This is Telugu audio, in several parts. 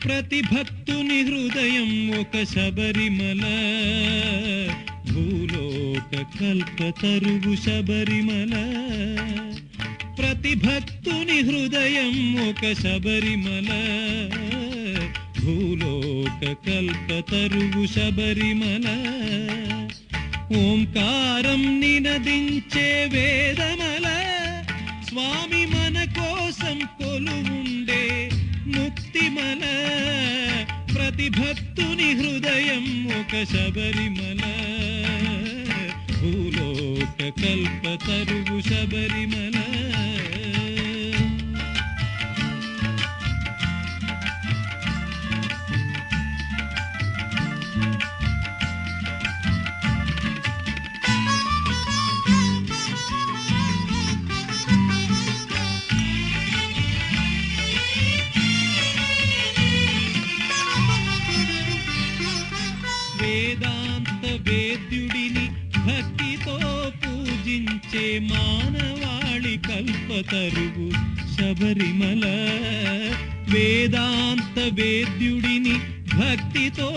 ప్రతి భక్తుని హృదయం ఒక శబరిమల భూలోక కల్పతరువు శబరిమల ప్రతి భక్తుని హృదయం ఒక శబరిమల భూలోక కల్పతరువు శబరిమల ఓంకారం నినదించే వేదమల స్వామి మన కోసం కొలువుండే ముక్తిమల ప్రతి భక్తుని హృదయం ఒక శబరిమల భూలోక కల్పతరువు శబరిమల వేదాంత వేద్యుడిని భక్తితో పూజించే మానవాళి కల్పతరువు శబరిమల వేదాంత వేద్యుడిని భక్తితో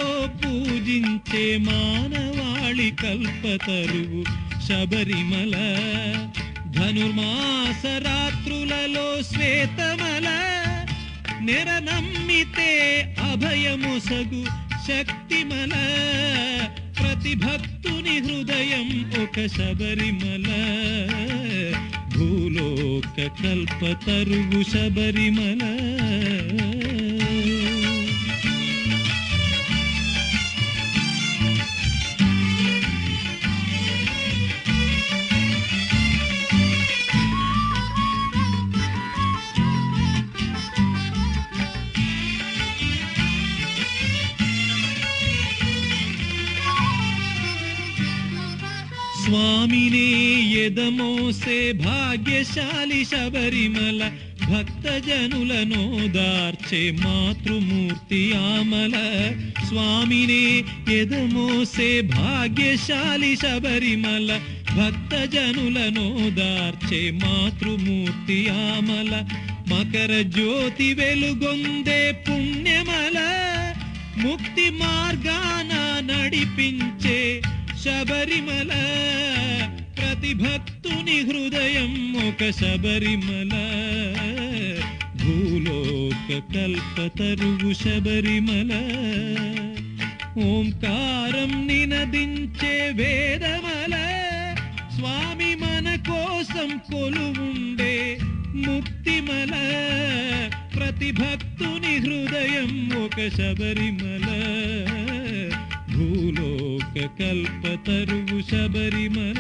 పూజించే మానవాళి కల్పతరువు శబరిమల ధనుర్మాస రాత్రులలో శ్వేతమల నెరనమ్మితే అభయమొసగు శక్తిమల ప్రతి భక్తుని హృదయం ఒక శబరిమల భూలోక కల్పతరువు శబరిమల స్వామినే ఎదమోసే భాగ్యశాలి శబరిమల భక్తజనులను దార్చే మాతృమూర్తి ఆమల స్వామినే ఎదమోసే భాగ్యశాలి శబరిమల భక్తజనులను దార్చే మాతృమూర్తి ఆమల మకర జ్యోతి వెలుగొందే పుణ్యమల ముక్తి మార్గాన నడిపించే శబరిమల ప్రతి భక్తుని హృదయం ఒక శబరిమల భూలోక కల్పతరువు శబరిమల ఓంకారం నినదించే వేదమల స్వామి మన కోసం కొలువుండే ముక్తిమల ప్రతి భక్తుని హృదయం ఒక శబరిమల భూలోక కల్పతరువు శబరిమల